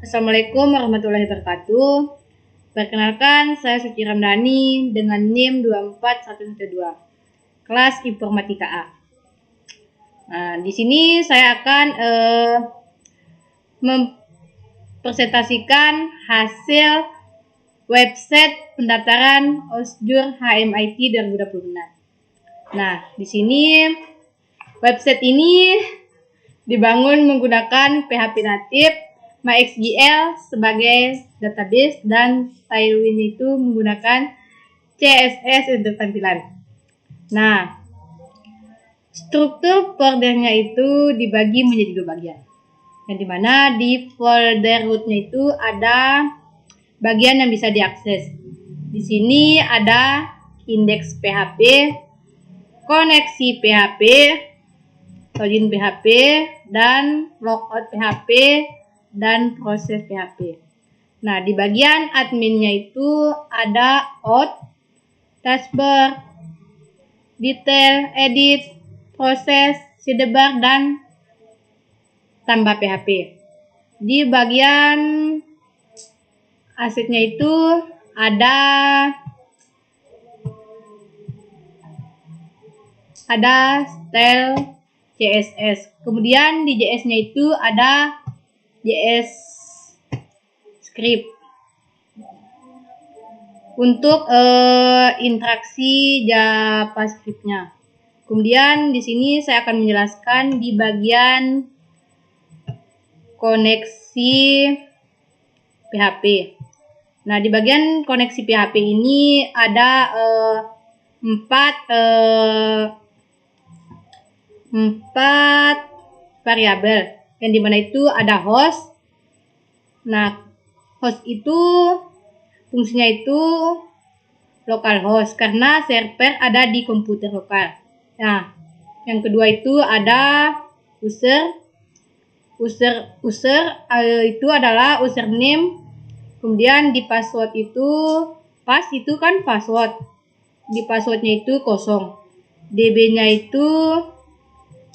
Assalamualaikum warahmatullahi wabarakatuh. Perkenalkan, saya Suci Ramdhani dengan NIM 24112, kelas Informatika A. Nah, di sini saya akan mempresentasikan hasil website pendaftaran OSJUR HMIT 2026. Nah, di sini website ini dibangun menggunakan PHP native, MySQL sebagai database, dan Tailwind itu menggunakan CSS untuk tampilan. Nah, struktur foldernya itu dibagi menjadi dua bagian. Yang dimana di folder rootnya itu ada bagian yang bisa diakses. Di sini ada indeks PHP, koneksi PHP, login PHP, dan logout PHP, dan proses PHP. Nah, di bagian adminnya itu ada out, dashboard, detail, edit, proses, sidebar, dan tambah PHP. Di bagian asetnya itu ada style CSS. Kemudian di JS-nya itu ada JS script untuk interaksi JavaScript-nya. Kemudian di sini saya akan menjelaskan di bagian koneksi PHP. Nah, di bagian koneksi PHP ini ada 4 variabel, yang dimana itu ada host. Nah, host itu fungsinya itu localhost karena server ada di komputer lokal. Nah, yang kedua itu ada user itu adalah username. Kemudian di password itu itu kan password, di passwordnya itu kosong. DB-nya itu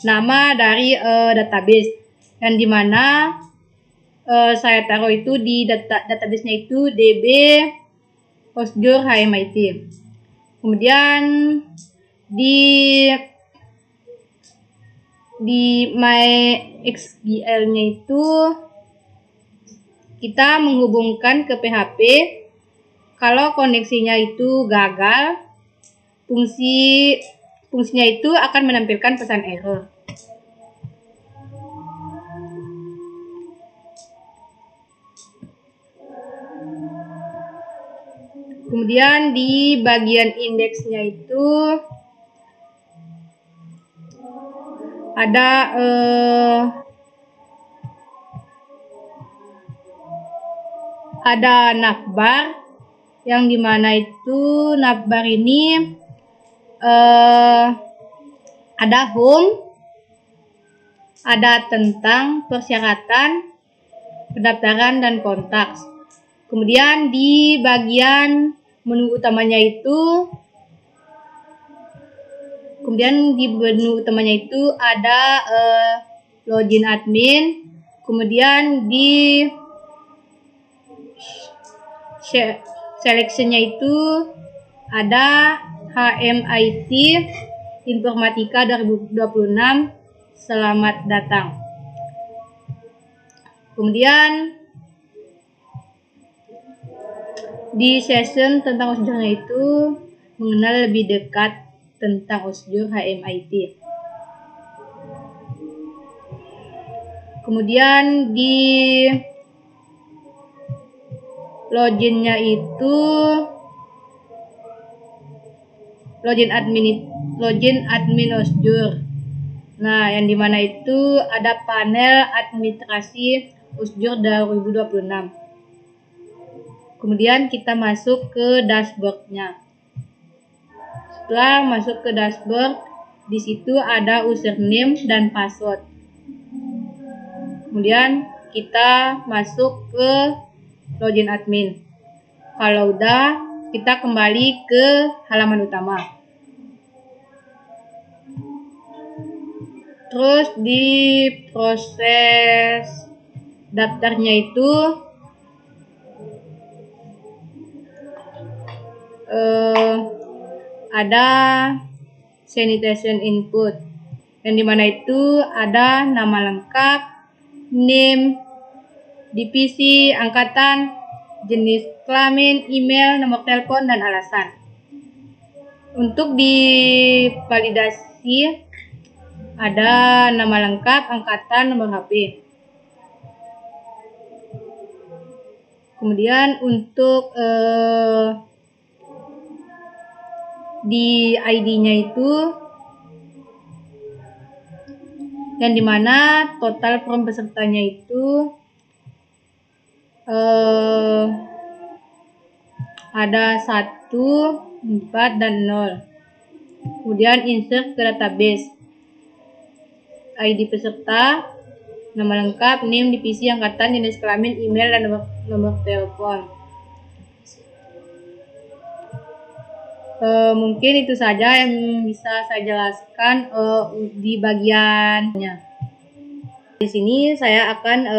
nama dari database, yang dimana saya taruh itu di database-nya itu DB OSJUR HMIT. Kemudian di MySQL-nya itu kita menghubungkan ke PHP. Kalau koneksinya itu gagal, fungsinya itu akan menampilkan pesan error. Kemudian di bagian indeksnya itu ada navbar, yang dimana itu navbar ini ada home, ada tentang persyaratan, pendaftaran, dan kontak. Kemudian di bagian menu utamanya itu ada login admin. Kemudian di selection-nya itu ada HMIT Informatika 2026, selamat datang. Kemudian di session tentang OSJUR-nya itu mengenal lebih dekat tentang OSJUR HMIT. Kemudian di login-nya itu login admin OSJUR. Nah, yang dimana itu ada panel administrasi OSJUR 2026. Kemudian kita masuk ke dashboard-nya. Setelah masuk ke dashboard, di situ ada username dan password. Kemudian kita masuk ke login admin. Kalau udah, kita kembali ke halaman utama. Terus di proses daftarnya itu ada sanitation input, yang dimana itu ada nama lengkap, name, divisi, angkatan, jenis kelamin, email, nomor telepon, dan alasan. Untuk divalidasi ada nama lengkap, angkatan, nomor HP. Kemudian untuk di ID-nya itu yang dimana total form pesertanya itu ada 1, 4, dan 0. Kemudian insert ke database, ID peserta, nama lengkap, name, divisi, angkatan, jenis kelamin, email, dan nomor telepon. Mungkin itu saja yang bisa saya jelaskan di bagiannya. Di sini saya akan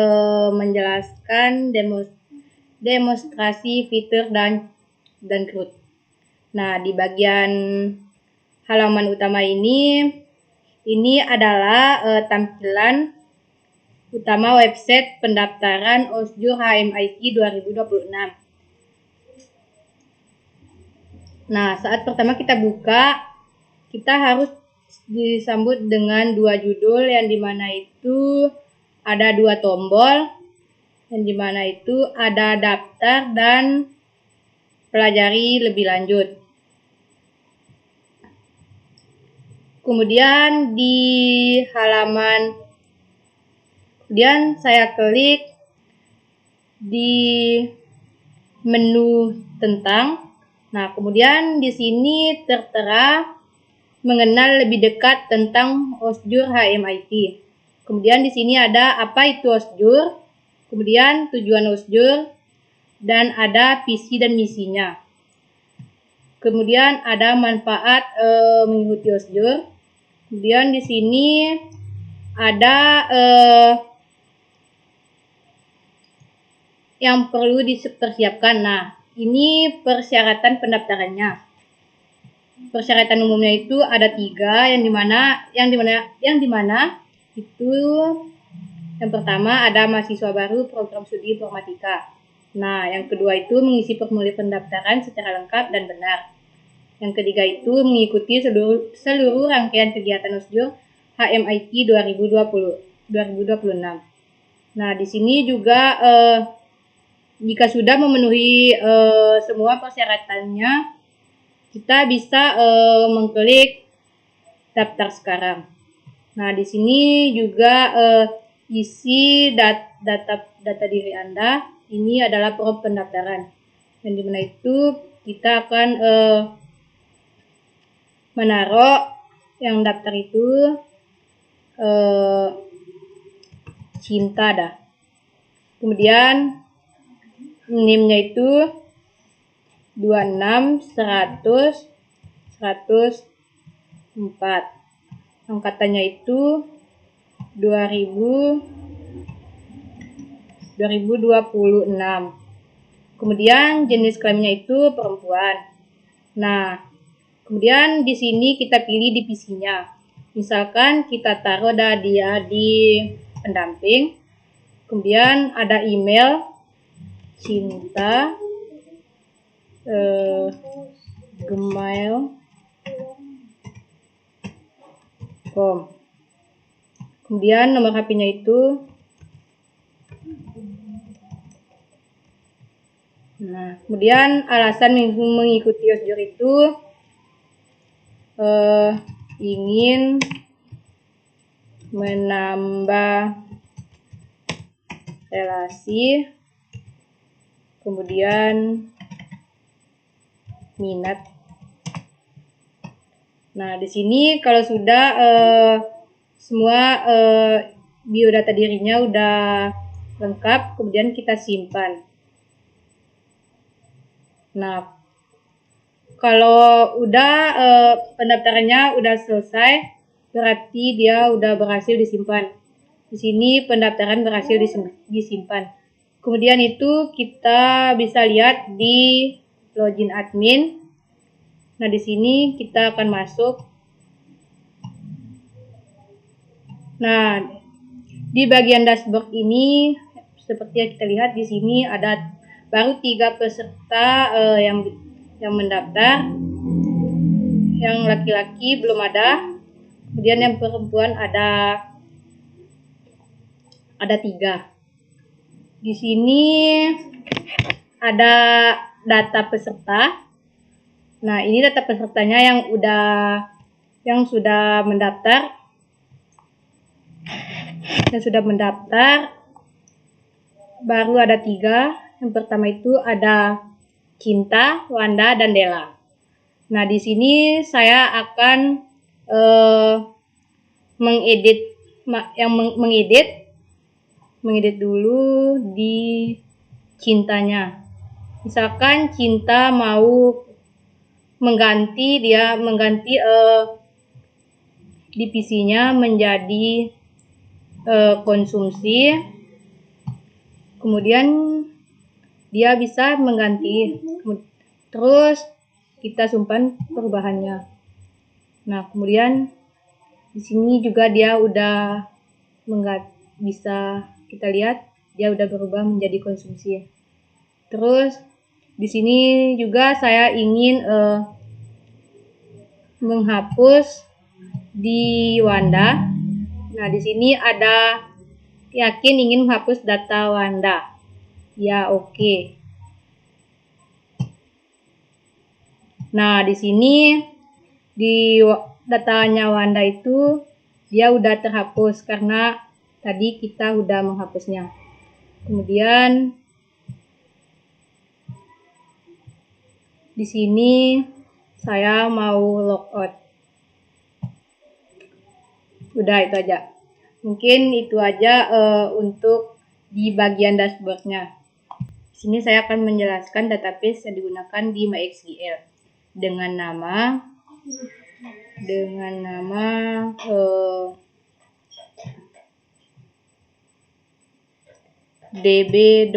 menjelaskan demonstrasi fitur dan CRUD. Nah, di bagian halaman utama ini adalah tampilan utama website pendaftaran OSJUR HMIT 2026. Nah, saat pertama kita buka, kita harus disambut dengan 2 judul, yang dimana itu ada 2 tombol, yang dimana itu ada daftar dan pelajari lebih lanjut. Kemudian kemudian saya klik di menu tentang. Nah, kemudian di sini tertera mengenal lebih dekat tentang OSJUR HMIT. Kemudian di sini ada apa itu OSJUR, kemudian tujuan OSJUR, dan ada visi dan misinya. Kemudian ada manfaat mengikuti OSJUR. Kemudian di sini ada yang perlu dipersiapkan. Nah, ini persyaratan pendaftarannya. Persyaratan umumnya itu ada 3, yang dimana itu yang pertama ada mahasiswa baru program studi informatika. Nah, yang kedua itu mengisi formulir pendaftaran secara lengkap dan benar. Yang ketiga itu mengikuti seluruh rangkaian kegiatan OSJUR HMIT 2026. Nah, di sini juga jika sudah memenuhi semua persyaratannya, kita bisa mengklik daftar sekarang. Nah, di sini juga isi data diri Anda. Ini adalah form pendaftaran, yang dimana itu kita akan menaruh yang daftar itu cinta dah. Kemudian NIM-nya itu 26 100 104. Angkatannya itu 2026. Kemudian jenis kelaminnya itu perempuan. Nah, kemudian di sini kita pilih divisinya. Misalkan kita taruh dia di pendamping. Kemudian ada email cinta gmail.com. Kemudian nomor HP-nya itu. Nah, kemudian alasan mengikuti OSJUR itu ingin menambah relasi, kemudian minat. Nah, di sini kalau sudah semua biodata dirinya udah lengkap, kemudian kita simpan. Nah, kalau udah pendaftarannya udah selesai, berarti dia udah berhasil disimpan. Di sini pendaftaran berhasil disimpan. Kemudian itu kita bisa lihat di login admin. Nah, di sini kita akan masuk. Nah, di bagian dashboard ini seperti yang kita lihat di sini ada baru 3 peserta yang mendaftar. Yang laki-laki belum ada. Kemudian yang perempuan ada 3. Di sini ada data peserta. Nah, ini data pesertanya yang sudah mendaftar. Baru ada 3. Yang pertama itu ada Cinta, Wanda, dan Dela. Nah, di sini saya akan mengedit dulu di Cintanya. Misalkan Cinta mau mengganti divisinya menjadi konsumsi. Kemudian dia bisa mengganti. Terus kita simpan perubahannya. Nah, kemudian di sini juga dia udah bisa kita lihat dia udah berubah menjadi konsumsi. Terus di sini juga saya ingin menghapus di Wanda. Nah, di sini ada yakin ingin menghapus data Wanda. Ya, oke. Nah, di sini di datanya Wanda itu dia udah terhapus karena tadi kita udah menghapusnya. Kemudian di sini saya mau logout. Udah, itu aja. Mungkin itu aja untuk di bagian dashboardnya. Di sini saya akan menjelaskan database yang digunakan di MySQL dengan nama DB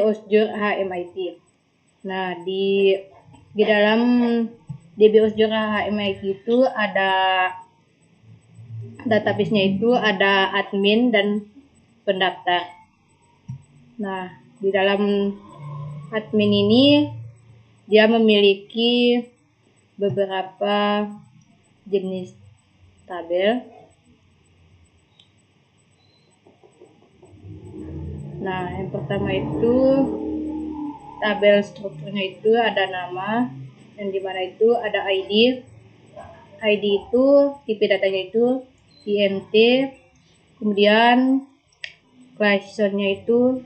Osjur HMIT. Nah, di dalam DB Osjur HMIT itu ada database-nya itu ada admin dan pendaftar. Nah, di dalam admin ini dia memiliki beberapa jenis tabel. Nah, yang pertama itu tabel strukturnya itu ada nama, yang dimana itu ada ID. ID itu tipe datanya itu INT. Kemudian classnya itu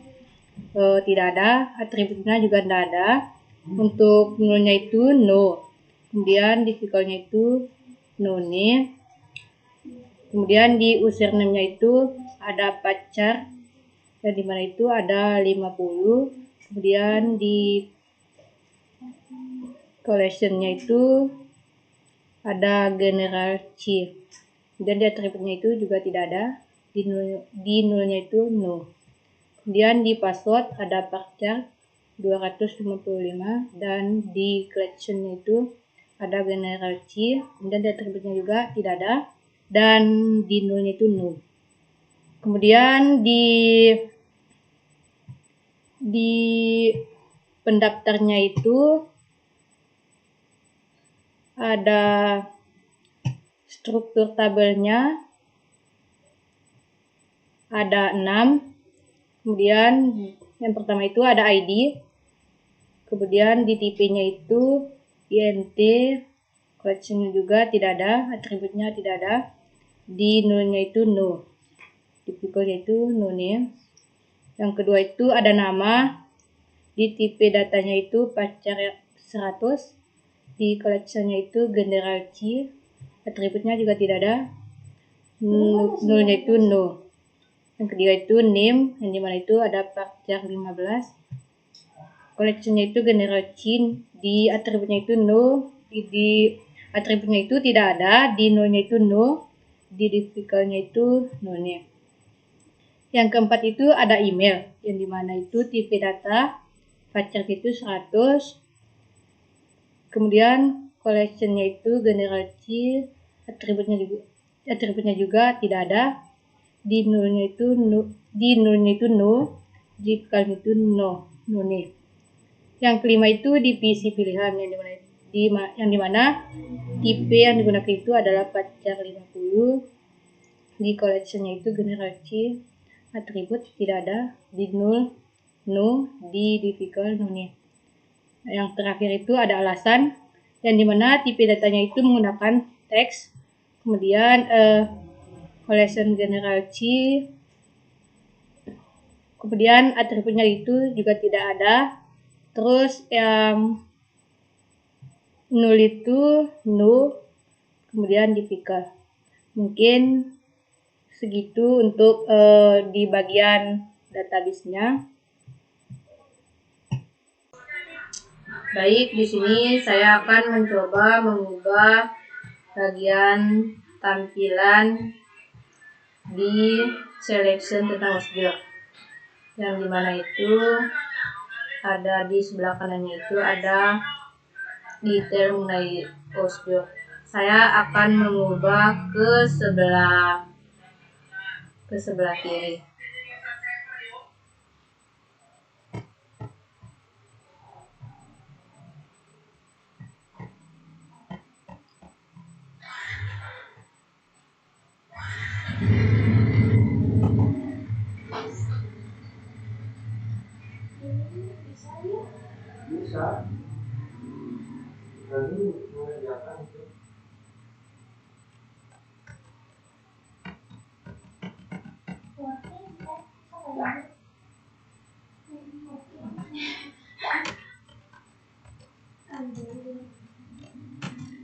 tidak ada, atributnya juga tidak ada. Untuk nulnya itu no. Kemudian di difficultnya itu no name. Kemudian di username-nya itu ada pacar, yang dimana itu ada 50. Kemudian di collection-nya itu ada general C. Kemudian di atributnya itu juga tidak ada. Di nulnya itu no. Kemudian di password ada pacar 255 dan di collection-nya itu ada general C. Kemudian di atributnya juga tidak ada dan di nulnya itu no. Kemudian di pendaftarnya itu ada struktur tabelnya ada 6. Kemudian yang pertama itu ada ID. Kemudian di tipe-nya itu INT, collection juga tidak ada, atributnya tidak ada. Di nulnya itu no. Typical-nya itu no name. Yang kedua itu ada nama. Di tipe datanya itu pacar 100. Di collection-nya itu general C. Atributnya juga tidak ada. Nulnya itu no. Yang ketiga itu name, yang dimana itu ada pacar 15. Collection-nya itu general C. Di atributnya itu no. Di atributnya itu tidak ada. Di nulnya itu no. Di difficultnya itu no name. Yang keempat itu ada email, yang dimana itu tipe data voucher itu 100. Kemudian collectionnya itu general C, atributnya juga tidak ada. Di nulnya itu no, di kalimat itu no nih. Yang kelima itu divisi pilihan, yang dimana tipe yang digunakan itu adalah voucher 50. Di collectionnya itu general C, atribut tidak ada. Di no, di difficult nih. Yang terakhir itu ada alasan, yang dimana tipe datanya itu menggunakan teks. Kemudian collection general C, kemudian atributnya itu juga tidak ada. Terus yang nul itu no, kemudian difficult. Mungkin segitu untuk di bagian database-nya. Baik, di sini saya akan mencoba mengubah bagian tampilan di selection tentang OSJOR, yang dimana itu ada di sebelah kanannya itu ada detail mengenai OSJOR. Saya akan mengubah ke sebelah kiri. Bisa. Lalu mengerjakan itu.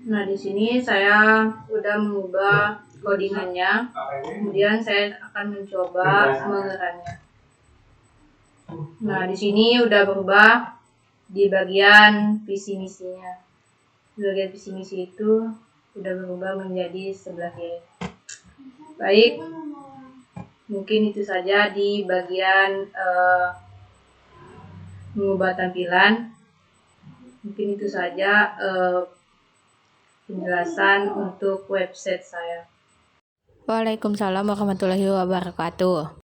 Nah, di sini saya udah mengubah codingannya. Kemudian saya akan mencoba mengerannya. Nah, di sini udah berubah di bagian visi misinya. Di bagian visi misi itu udah berubah menjadi sebelah kiri. Baik, mungkin itu saja di bagian mengubah tampilan. Mungkin itu saja penjelasan untuk website saya. Waalaikumsalam warahmatullahi wabarakatuh.